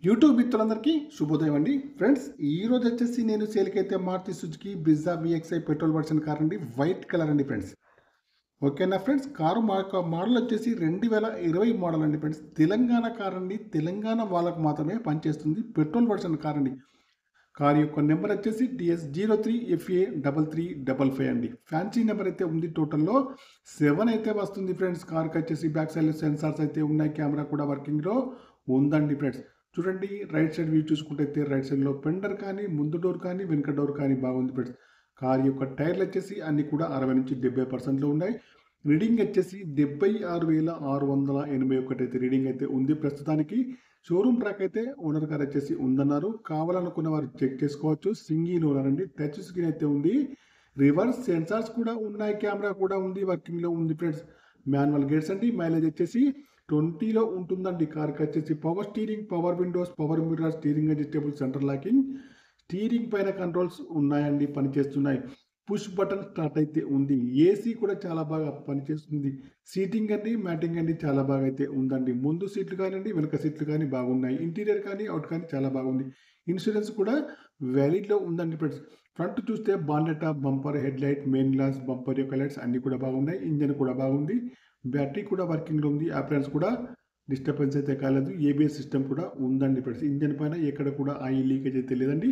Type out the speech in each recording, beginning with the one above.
YouTube మిత్రులందరికీ శుభోదయం అండి. ఫ్రెండ్స్ ఈరోజు వచ్చేసి నేను సేల్కైతే Maruti Suzuki Brezza VXI petrol version car అండి. వైట్ కలర్ అండి ఫ్రెండ్స్. ఓకేనా ఫ్రెండ్స్, కారు మోడల్ వచ్చేసి 2020 మోడల్ అండి ఫ్రెండ్స్. తెలంగాణ కార్ అండి. తెలంగాణ వాళ్ళకు మాత్రమే పనిచేస్తుంది. పెట్రోల్ వర్షన్ కార్ అండి. కార్ యొక్క నెంబర్ వచ్చేసి TS03FA3355 అండి. ఫ్యాన్సీ నెంబర్ అయితే ఉంది. టోటల్లో 7 అయితే వస్తుంది ఫ్రెండ్స్. కార్కి వచ్చేసి బ్యాక్ సైడ్ సెన్సార్స్ అయితే ఉన్నాయి. కెమెరా కూడా వర్కింగ్లో ఉందండి ఫ్రెండ్స్. చూడండి, రైట్ సైడ్ వ్యూ చూసుకుంటే రైట్ సైడ్లో ఫెండర్ కానీ, ముందు డోర్ కానీ, వెనుక డోర్ కానీ బాగుంది ఫ్రెండ్స్. కార్ యొక్క టైర్లు వచ్చేసి అన్ని కూడా 60 నుంచి 70% ఉన్నాయి. రీడింగ్ వచ్చేసి 76,681 అయితే రీడింగ్ అయితే ఉంది ప్రస్తుతానికి. షోరూమ్ ట్రాక్ అయితే ఓనర్ గారు వచ్చేసి ఉందన్నారు. కావాలనుకున్న వారు చెక్ చేసుకోవచ్చు. సింగిల్ ఓనర్ అండి. టచ్ స్క్రీన్ అయితే ఉంది. రివర్స్ సెన్సార్స్ కూడా ఉన్నాయి. కెమెరా కూడా ఉంది, వర్కింగ్లో ఉంది ఫ్రెండ్స్. మాన్యువల్ గేట్స్ అండి. మైలేజ్ వచ్చేసి 20లో ఉంటుందండి. కార్కి వచ్చేసి power steering, power Windows, power mirror, steering adjustable, centre locking, steering పైన కంట్రోల్స్ ఉన్నాయండి, పనిచేస్తున్నాయి. పుష్ బటన్ స్టార్ట్ అయితే ఉంది. ఏసీ కూడా చాలా బాగా పనిచేస్తుంది. సీటింగ్ అండి, మ్యాటింగ్ అండి చాలా బాగా అయితే ఉందండి. ముందు సీట్లు కానివ్వండి, వెనక సీట్లు కానీ బాగున్నాయి. ఇంటీరియర్ కానీ అవుట్ కానీ చాలా బాగుంది. ఇన్సూరెన్స్ కూడా వ్యాలిడ్లో ఉందండి ఫ్రెండ్స్. ఫ్రంట్ చూస్తే bonnet, bumper, head light, main glass, bumper యొక్క లైట్స్ అన్ని కూడా బాగున్నాయి. ఇంజన్ కూడా బాగుంది. బ్యాటరీ కూడా వర్కింగ్లో ఉంది. అప్లయన్స్ కూడా డిస్టర్బెన్స్ అయితే కాలేదు. ఏబిఎస్ సిస్టమ్ కూడా ఉందండి ఫ్రెండ్స్. ఇంజన్ పైన ఎక్కడ కూడా ఆయిల్ లీకేజ్ అయితే లేదండి.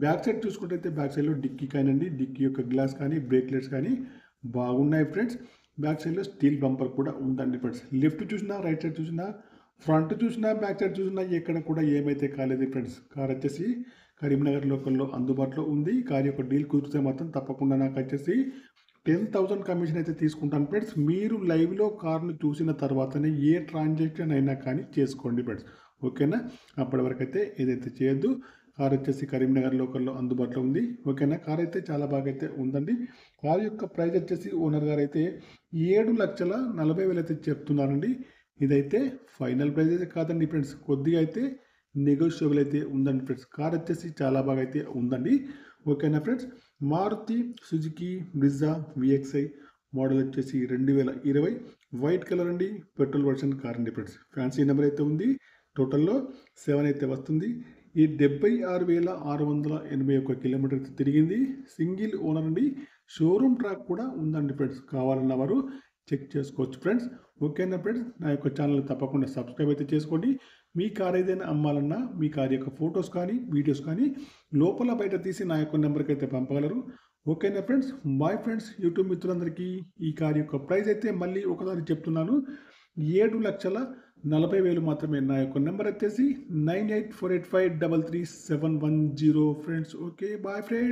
బ్యాక్ సైడ్ చూసుకుంటే బ్యాక్ సైడ్లో డిక్కీ కానివ్వండి, డిక్కీ యొక్క గ్లాస్ కానీ, బ్రేక్లెట్స్ కానీ బాగున్నాయి ఫ్రెండ్స్. బ్యాక్ సైడ్లో స్టీల్ బంపర్ కూడా ఉందండి ఫ్రెండ్స్. లెఫ్ట్ చూసినా, రైట్ సైడ్ చూసినా, ఫ్రంట్ చూసినా, బ్యాక్ సైడ్ చూసినా ఎక్కడ కూడా ఏమైతే కాలేదు ఫ్రెండ్స్. కార్ వచ్చేసి కరీంనగర్ లోకల్లో అందుబాటులో ఉంది. కార్ యొక్క డీల్ కుదిరితే మాత్రం తప్పకుండా నాకు వచ్చేసి 10,000 కమిషన్ అయితే తీసుకుంటాను ఫ్రెండ్స్. మీరు లైవ్లో కార్ను చూసిన తర్వాతనే ఏ ట్రాన్సాక్షన్ అయినా కానీ చేసుకోండి ఫ్రెండ్స్. ఓకేనా? అప్పటి వరకు అయితే ఏదైతే చేయొద్దు. కార్ వచ్చేసి కరీంనగర్ లోకల్లో అందుబాటులో ఉంది. ఓకేనా? కార్ అయితే చాలా బాగా అయితే ఉందండి. కార్ యొక్క ప్రైస్ వచ్చేసి ఓనర్ గారు అయితే 7,40,000 అయితే చెప్తున్నారండి. ఇదైతే ఫైనల్ ప్రైస్ అయితే కాదండి ఫ్రెండ్స్. కొద్దిగా అయితే నెగోషియబుల్ అయితే ఉందండి ఫ్రెండ్స్. కార్ వచ్చేసి చాలా బాగా అయితే ఉందండి. ఓకేనా friends? Maruti Suzuki Brezza VXi model వచ్చేసి 2020 వైట్ కలర్ అండి. పెట్రోల్ వర్షన్ కార్ అండి ఫ్రెండ్స్. ఫ్యాన్సీ నెంబర్ అయితే ఉంది. టోటల్లో 7 అయితే వస్తుంది. ఈ 76,681 కిలోమీటర్ అయితే తిరిగింది. సింగిల్ ఓనర్ అండి. షోరూమ్ ట్రాక్ కూడా ఉందండి ఫ్రెండ్స్. కావాలన్న వారు చెక్ చేసుకోవచ్చు ఫ్రెండ్స్. ఓకేనా ఫ్రెండ్స్? నా యొక్క ఛానల్ తప్పకుండా సబ్స్క్రైబ్ అయితే చేసుకోండి. మీ కార్ ఏదైనా అమ్మాలన్నా మీ కార్ యొక్క ఫొటోస్ కానీ, వీడియోస్ కానీ లోపల బయట తీసి నా యొక్క నెంబర్కి అయితే పంపగలరు. ఓకేనా ఫ్రెండ్స్? Bye friends. యూట్యూబ్ మిత్రులందరికీ ఈ కార్ యొక్క ప్రైస్ అయితే మళ్ళీ ఒకసారి చెప్తున్నాను. 7,40,000 మాత్రమే. నా యొక్క నెంబర్ వచ్చేసి 9848533710 ఫ్రెండ్స్. Okay, bye friends.